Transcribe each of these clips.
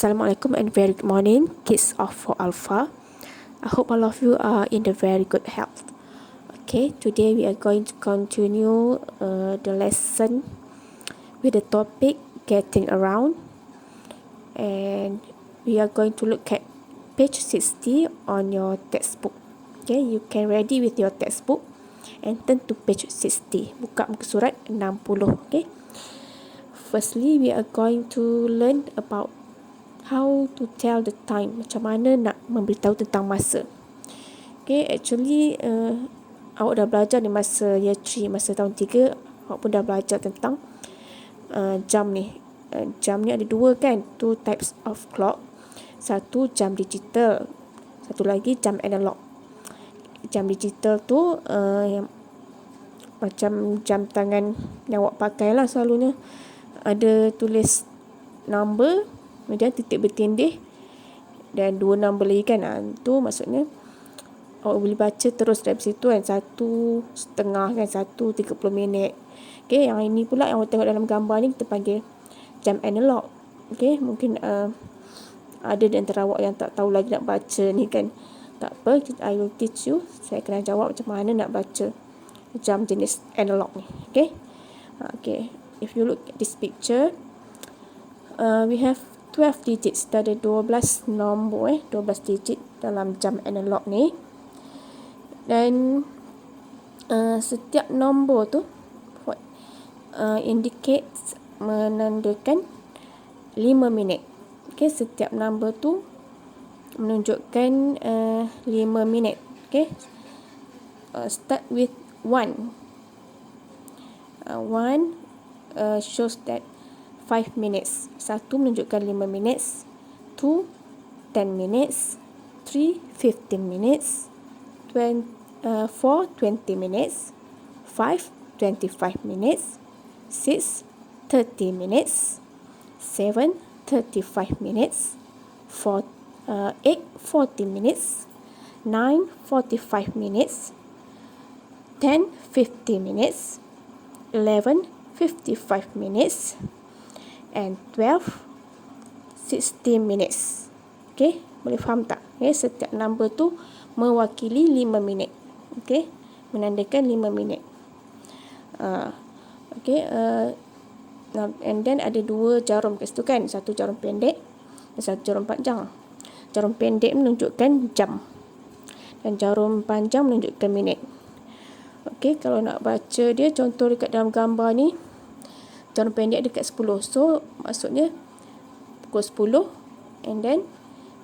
Assalamualaikum and very good morning, kids of 4 Alpha. I hope all of you are in the very good health. Okay, today we are going to continue the lesson with the topic getting around, and we are going to look at page 60 on your textbook. Okay, you can ready with your textbook and turn to page 60. Buka muka surat 60. Okay. Firstly, we are going to learn about how to tell the time. Macam mana nak memberitahu tentang masa. Okay, actually awak dah belajar di masa year 3, masa tahun 3, awak pun dah belajar tentang jam ni. Jam ni ada dua kan, two types of clock. Satu jam digital, satu lagi jam analog. Jam digital tu yang macam jam tangan yang awak pakai lah selalunya. Ada tulis number, kemudian titik bertindih dan 2 number lagi kan. Tu maksudnya awak boleh baca terus dari situ kan, 1.5 kan, 1.30 minit. Okay, yang ini pula yang awak tengok dalam gambar ni kita panggil jam analog. Okay, mungkin ada di antara awak yang tak tahu lagi nak baca ni kan. Tak apa, I will teach you. Saya akan jawab macam mana nak baca jam jenis analog ni. Okay, okay. If you look at this picture, we have 12 digits. Ada 12 nombor 12 digit dalam jam analog ni. Dan setiap nombor tu indicates, menandakan 5 minit. Okay, setiap nombor tu menunjukkan 5 minit. Okay, start with 1. 1 shows that 5 minutes. 1 menunjukkan 5 minutes. 2, 10 minutes. 3, 15 minutes. 4, 20 minutes. 5, 25 minutes. 6, 30 minutes. 7, 35 minutes. 8, 40 minutes. 9, 45 minutes. 10, 50 minutes. 11, 55 minutes. And 12, 60 minutes. Okay, boleh faham tak? Okay, setiap number tu mewakili 5 minit. Okay, menandakan 5 minit. Okay, and then ada 2 jarum kat situ kan. Satu jarum pendek dan satu jarum panjang. Jarum pendek menunjukkan jam dan jarum panjang menunjukkan minit. Okay, kalau nak baca dia, contoh dekat dalam gambar ni, jarum pendek dekat 10. So, maksudnya pukul 10. And then,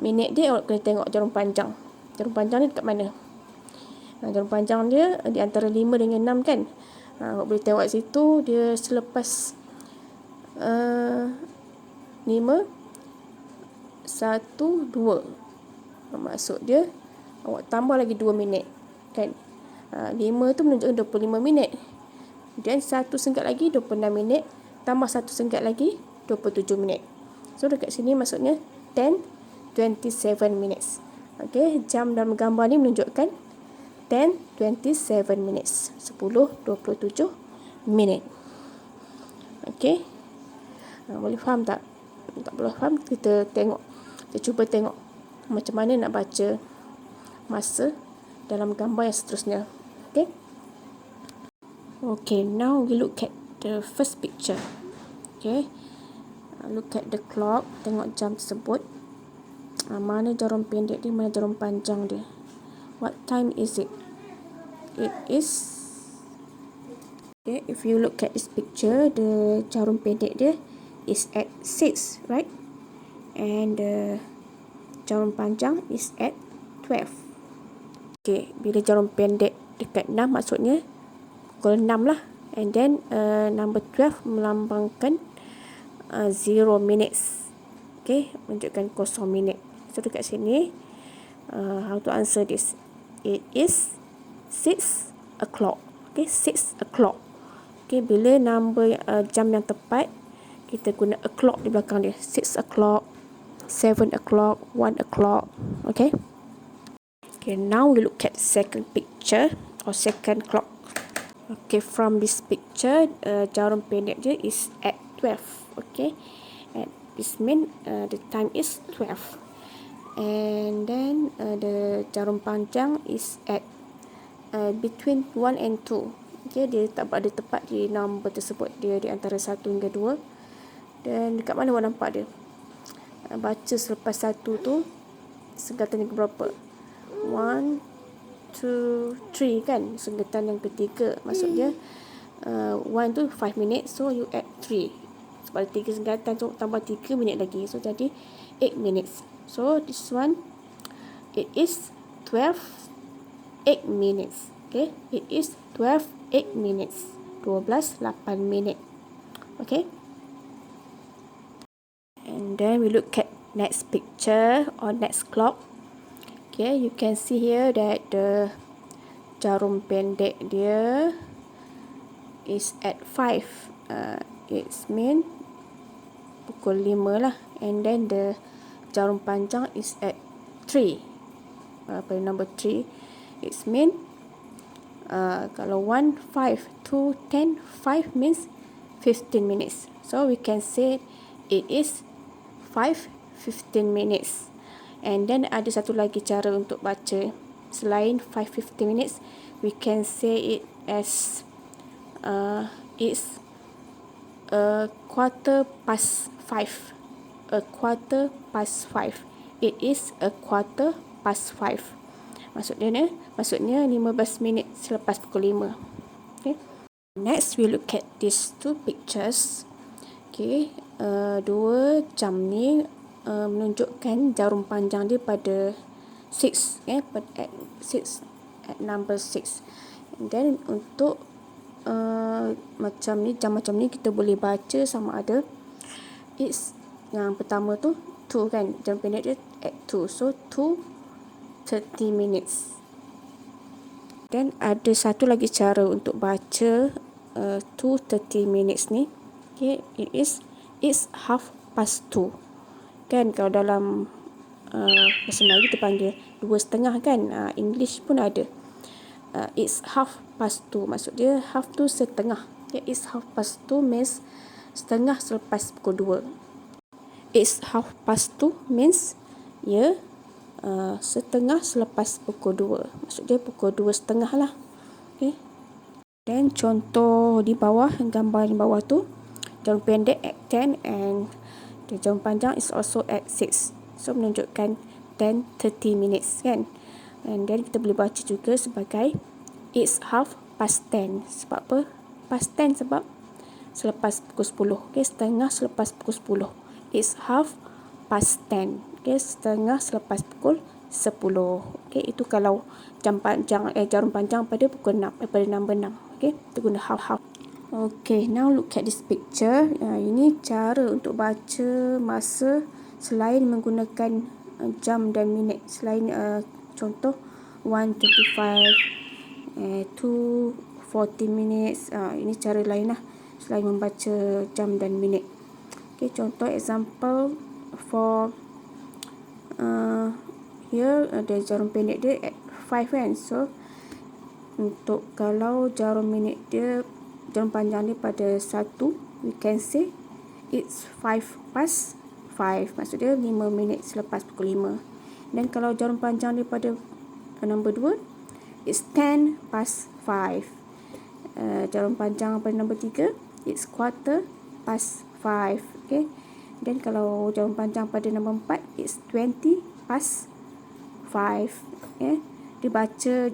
minit dia awak kena tengok jarum panjang. Jarum panjang ni dekat mana? Jarum panjang dia di antara 5 dengan 6 kan? Awak boleh tengok kat situ, dia selepas 5, 1, 2. Maksud dia, awak tambah lagi 2 minit. Kan? 5 tu menunjukkan 25 minit. Dan 1 singkat lagi 26 minit. Tambah 1 singkat lagi 27 minit. So dekat sini maksudnya 10:27 minutes. Okay, jam dalam gambar ni menunjukkan 10:27 minutes. 10:27 minit. Okay, boleh faham tak? Tak boleh faham, kita tengok. Kita cuba tengok macam mana nak baca masa dalam gambar yang seterusnya. Okay. Okay, now we look at the first picture. Okay, look at the clock. Tengok jam tersebut. Mana jarum pendek dia, mana jarum panjang dia. What time is it? It is, okay, if you look at this picture, the jarum pendek dia is at 6, right? And the jarum panjang is at 12. Okay, bila jarum pendek dekat 6 maksudnya pukul 6 lah. And then number 12 melambangkan 0 minutes. Okay, menunjukkan 0 minit. So dekat sini, how to answer this? It is 6 o'clock. Okay, 6 o'clock. Okay, bila number jam yang tepat, kita guna o'clock di belakang dia. 6 o'clock, 7 o'clock, 1 o'clock. Okay. Okay, now we look at the second picture or second clock. Okay, from this picture, jarum pendek dia is at 12. Okay, at This means the time is 12. And then the jarum panjang is at between 1 and 2. Okay, dia tak ada tepat di nombor tersebut. Dia di antara 1 hingga 2. Dan dekat mana awak nampak dia? Baca selepas 1 tu sengatan yang berapa? 1, 2, 3 kan? Sengatan yang ketiga. Maksudnya 1 tu 5 minit, so you add 3. Sebab 3 sengatan, so tambah 3 minit lagi. So jadi 8 minutes. So this one, it is 12, 8 minutes. Okay, it is 12, 8 minutes. 12, 8 minit. Okay. And then we look at next picture or next clock. Okay, you can see here that the jarum pendek dia is at 5. It's mean pukul 5 lah. And then the jarum panjang is at 3. Pada number 3, it's mean kalau 1, 5, 2, 10, 5 means 15 minutes. So we can say it is 5:15 minutes. And then ada satu lagi cara untuk baca selain 5:15 minutes. We can say it as it's a quarter past 5. A quarter past 5. It is a quarter past 5. Maksudnya 15 minit selepas pukul 5. Okay. Next we look at these two pictures. Okay, 2 jam ni menunjukkan jarum panjang dia pada 6, at 6, at number 6. And then untuk jam macam ni kita boleh baca sama ada it's yang pertama tu 2 kan, jam pendek dia at 2, so 2:30 minutes. Dan ada satu lagi cara untuk baca 2:30 minutes ni. Okay, it's 2:30 kan. Kalau dalam bahasa Melayu kita panggil 2:30 kan. English pun ada. It's 2:30, maksud dia half tu setengah. Okay, it's 2:30 means setengah selepas pukul 2. It's 2:30 means setengah selepas pukul 2. Maksud dia pukul 2:30 lah. Okay. Dan contoh di bawah, gambar di bawah tu, jarum pendek at 10 and the jarum panjang is also at 6. So menunjukkan 10:30 minutes kan. And then kita boleh baca juga sebagai it's 10:30. Sebab apa? Past 10 sebab selepas pukul 10. Okay, setengah selepas pukul 10. It's 10:30. Okay, setengah selepas pukul 10. Okay, itu kalau jarum panjang pada pukul 6, pada nombor 6. Okay, kita guna half. Okay, now look at this picture. Ini cara untuk baca masa selain menggunakan jam dan minit. Selain contoh 1:25, 2:40 minutes. Ini cara lain lah selain membaca jam dan minit. Okay, contoh example for here ada jarum pendek dia at 5 kan. So untuk kalau jarum panjang dia pada 1, we can say it's 5:05. Maksud dia 5 minit selepas pukul 5. Dan kalau jarum panjang dia pada nombor 2, it's 10:05. Jarum panjang pada nombor 3, it's 5:15. Okay. Dan kalau jarum panjang pada nombor 4, it's 20:05. Okay. Dia baca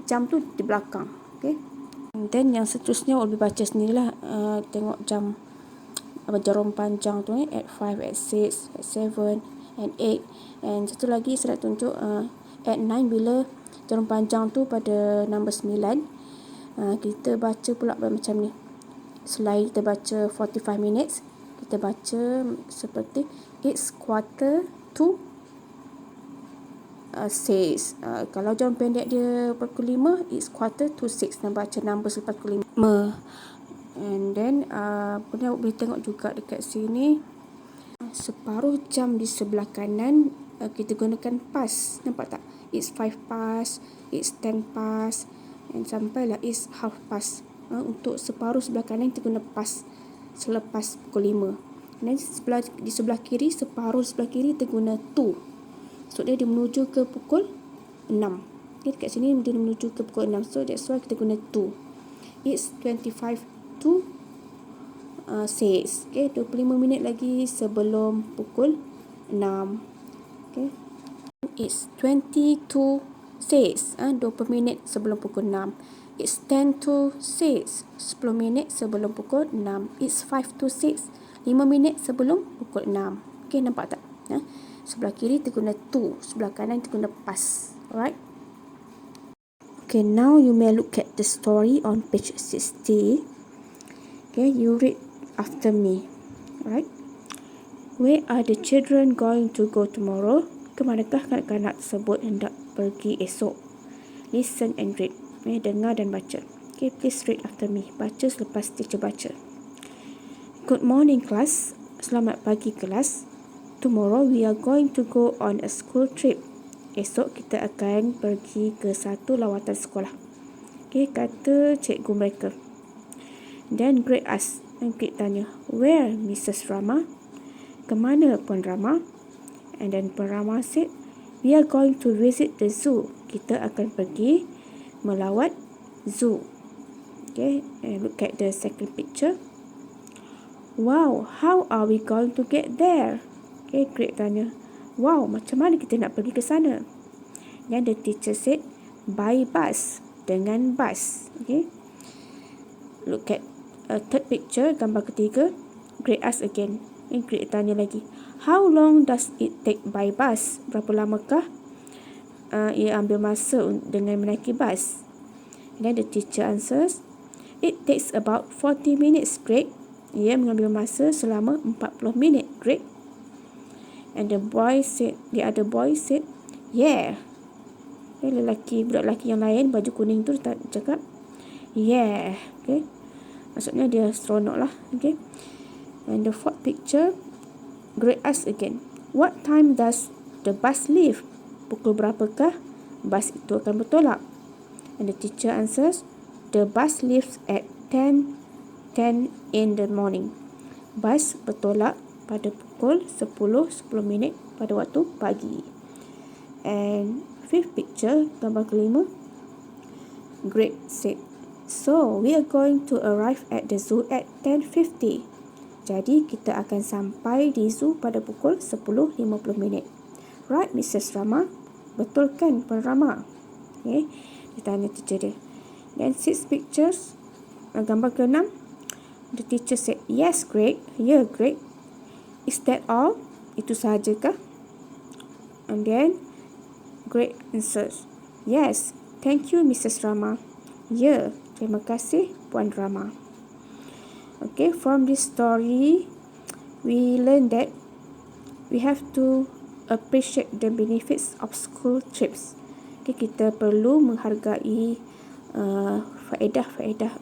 jam tu di belakang. Okay. Dan yang seterusnya boleh baca sendirilah. Tengok jam jarum panjang tu at 5, at 6, at 7, at 8. And satu lagi saya nak tunjuk at 9 bila jarum panjang tu pada nombor 9. Kita baca pula macam ni. Selain kita baca 45 minutes, kita baca seperti it's 5:45. Kalau jarum pendek dia pukul 5, it's 5:45. Nak baca nombor selepas pukul 5. And then boleh tengok juga dekat sini separuh jam di sebelah kanan kita gunakan past. Nampak tak? It's 5 past, it's 10 past, and sampailah it's half past. Untuk separuh sebelah kanan kita guna past selepas pukul 5. Dan di sebelah kiri, separuh sebelah kiri kita guna to. So dia menuju ke pukul 6. Okay, kat sini dia menuju ke pukul 6. So that's why kita guna to. It's 25 to 6. Okay, 25 minit lagi sebelum pukul 6. Okay. It's 20 to 6. 20 minit sebelum pukul 6. It's 10 to 6. 10 minit sebelum pukul 6. It's 5 to 6. 5 minit sebelum pukul 6. Okay, nampak tak? Sebelah kiri kita guna to. Sebelah kanan kita guna past. Alright? Okay, now you may look at the story on page 60. Okay, you read after me. Alright? Where are the children going to go tomorrow? Kemanakah kanak-kanak tersebut hendak pergi esok? Listen and read. Dengar dan baca. Okay, please read after me. Baca selepas teacher baca. Good morning, class. Selamat pagi, kelas. Tomorrow we are going to go on a school trip. Esok kita akan pergi ke satu lawatan sekolah. Okay, kata cikgu mereka. Then Greg asked. Dan Greg tanya, where, Mrs. Rama? Kemana, Puan Rama? And then Puan Rama said, we are going to visit the zoo. Kita akan pergi melawat zoo. Okay, and look at the second picture. Wow, how are we going to get there? Okay, Greg tanya, wow, macam mana kita nak pergi ke sana? And the teacher said, by bus, dengan bus. Okay, look at a third picture, gambar ketiga. Greg ask again. And Greg tanya lagi, how long does it take by bus? Berapa lamakah ia ambil masa dengan menaiki bus? And then the teacher answers, it takes about 40 minutes, Greg. Ia mengambil masa selama 40 minit, Greg. And the other boy said, yeah. Budak lelaki yang lain, baju kuning tu cakap, yeah. Okay. Maksudnya dia seronok lah. Okay. And the fourth picture, Greg asked again, what time does the bus leave? Pukul berapakah bas itu akan bertolak? And the teacher answers, the bus leaves at 10 in the morning. Bas bertolak pada pukul 10 minit pada waktu pagi. And fifth picture, gambar kelima, Greg said, so we are going to arrive at the zoo at 10:50. Jadi kita akan sampai di zoo pada pukul 10.50 minit. Right, Mrs. Rama? Betul kan, Puan Rama? Okay, dia tanya teacher dia. Then six pictures, gambar ke-6, the teacher said, yes, Greg. Yeah, Greg. Is that all? Itu sahajakah? And then Greg answers, yes, thank you, Mrs. Rama. Yeah, terima kasih, Puan Rama. Okay, from this story, we learn that we have to appreciate the benefits of school trips. Okay, kita perlu menghargai faedah-faedah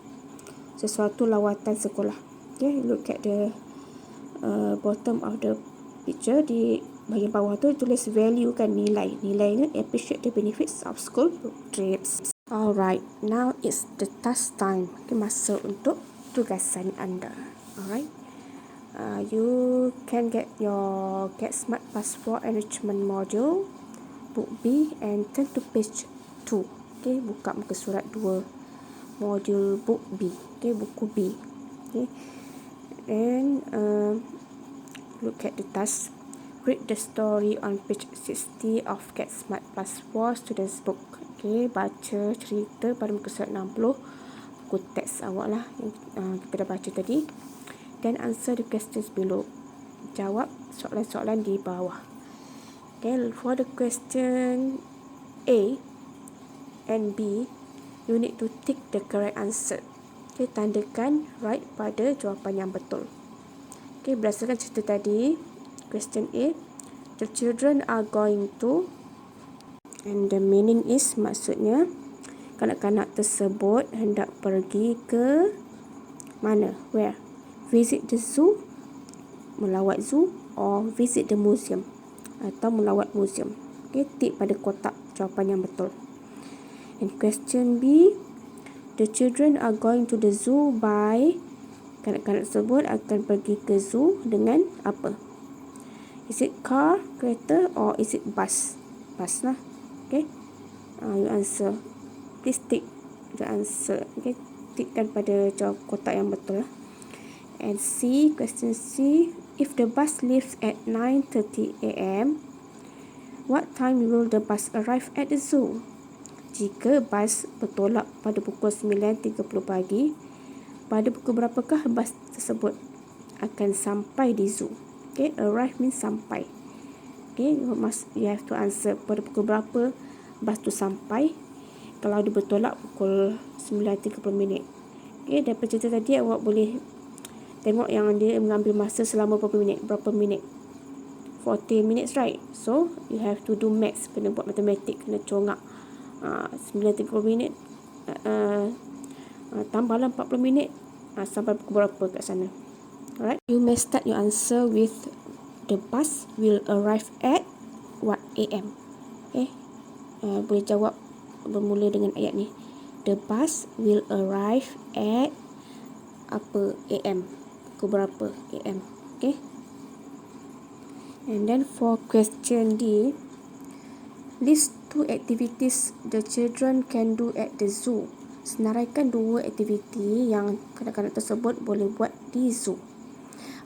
sesuatu lawatan sekolah. Okay, look at the bottom of the picture. Di bahagian bawah tu tulis value kan, nilai. Nilainya appreciate the benefits of school trips. Alright, now it's the task time. Okay, masa untuk tugasan anda. Alright, you can get your Get Smart Plus 4 enrichment module book B and turn to page 2. Okay, buka muka surat 2 module book B. Okay, buku B. Okay, and look at the task. Read the story on page 60 of Get Smart Plus 4 students book. Okay, baca cerita pada muka surat 60 buku teks awak lah yang kita dah baca tadi. Then answer the questions below. Jawab soalan-soalan di bawah. Okay, for the question A and B, you need to tick the correct answer. Okay, tandakan right pada jawapan yang betul. Okay, berdasarkan cerita tadi, question A, the children are going to, and the meaning is, maksudnya kanak-kanak tersebut hendak pergi ke mana? Where? Visit the zoo, melawat zoo, or visit the museum, atau melawat museum. Okay, tick pada kotak jawapan yang betul. And question B, the children are going to the zoo by Kanak-kanak tersebut akan pergi ke zoo dengan apa? Is it car, kereta, or is it bus? Bus lah. Okay. You answer. Please tick the answer. Okay. Tikkan pada kotak yang betul lah. And C, question C, if the bus leaves at 9:30 a.m., what time will the bus arrive at the zoo? Jika bas bertolak pada pukul 9.30 pagi, pada pukul berapakah bas tersebut akan sampai di zoo? Okay, arrive means sampai. Okay, you have to answer pada pukul berapa bas tu sampai. Kalau dia bertolak pukul 9.30. Okay, daripada cerita tadi awak boleh tengok yang dia mengambil masa selama berapa minit. 40 minutes, right? So you have to do maths, kena buat matematik, kena congak 9.30 minit, tambahlah 40 minit, sampai pukul berapa kat sana. Alright, you may start your answer with the bus will arrive at what AM. Okay, boleh jawab bermula dengan ayat ni. The bus will arrive at apa AM, pukul berapa AM. Okay, and then for question D, list 2 activities the children can do at the zoo. Senaraikan 2 aktiviti yang kanak-kanak tersebut boleh buat di zoo.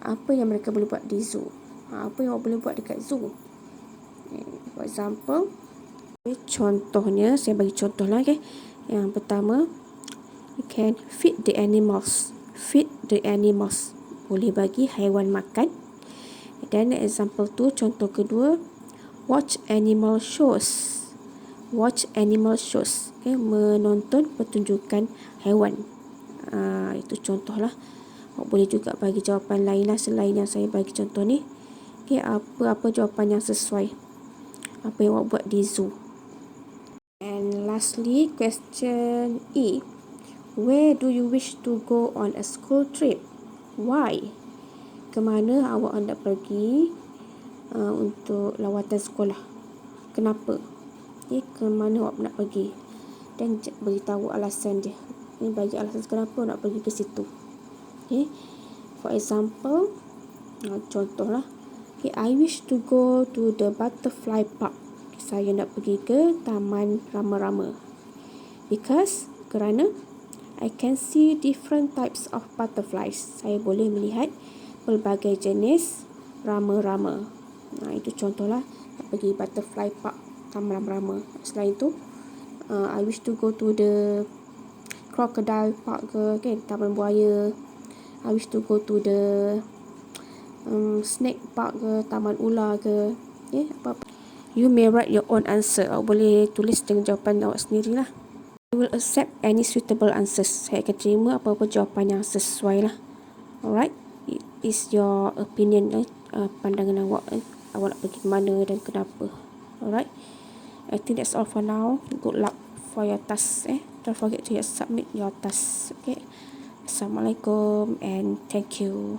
Apa yang mereka boleh buat di zoo? Apa yang boleh buat dekat zoo? For example, contohnya, saya bagi contoh lah. Okay. Yang pertama, you can feed the animals. Feed the animals, boleh bagi haiwan makan. Dan example 2, contoh kedua, watch animal shows. Watch animal shows. Okay, menonton pertunjukan haiwan. Itu contoh lah. Boleh juga bagi jawapan lain lah selain yang saya bagi contoh ni. Okay, apa jawapan yang sesuai apa yang awak buat di zoo. And lastly, question E, where do you wish to go on a school trip? Why? Kemana awak hendak pergi untuk lawatan sekolah? Kenapa? Okay, kemana awak nak pergi? Dan beritahu alasan dia. Ini bagi alasan kenapa nak pergi ke situ. Okay. For example, contohlah. Okay, I wish to go to the butterfly park. Saya nak pergi ke taman rama-rama. Because, kerana I can see different types of butterflies. Saya boleh melihat pelbagai jenis rama-rama. Itu contohlah nak pergi butterfly park, taman rama-rama. Selain itu, I wish to go to the crocodile park ke, okay, taman buaya. I wish to go to the snake park ke, taman ular ke. Okay, apa-apa. You may write your own answer. Awak boleh tulis dengan jawapan awak sendirilah. I will accept any suitable answers. Saya akan terima apa-apa jawapan yang sesuai lah. Alright, it is your opinion, pandangan awak. Awak nak pergi ke mana dan kenapa. Alright, I think that's all for now. Good luck for your task. Don't forget to submit your task. Okay. Assalamualaikum and thank you.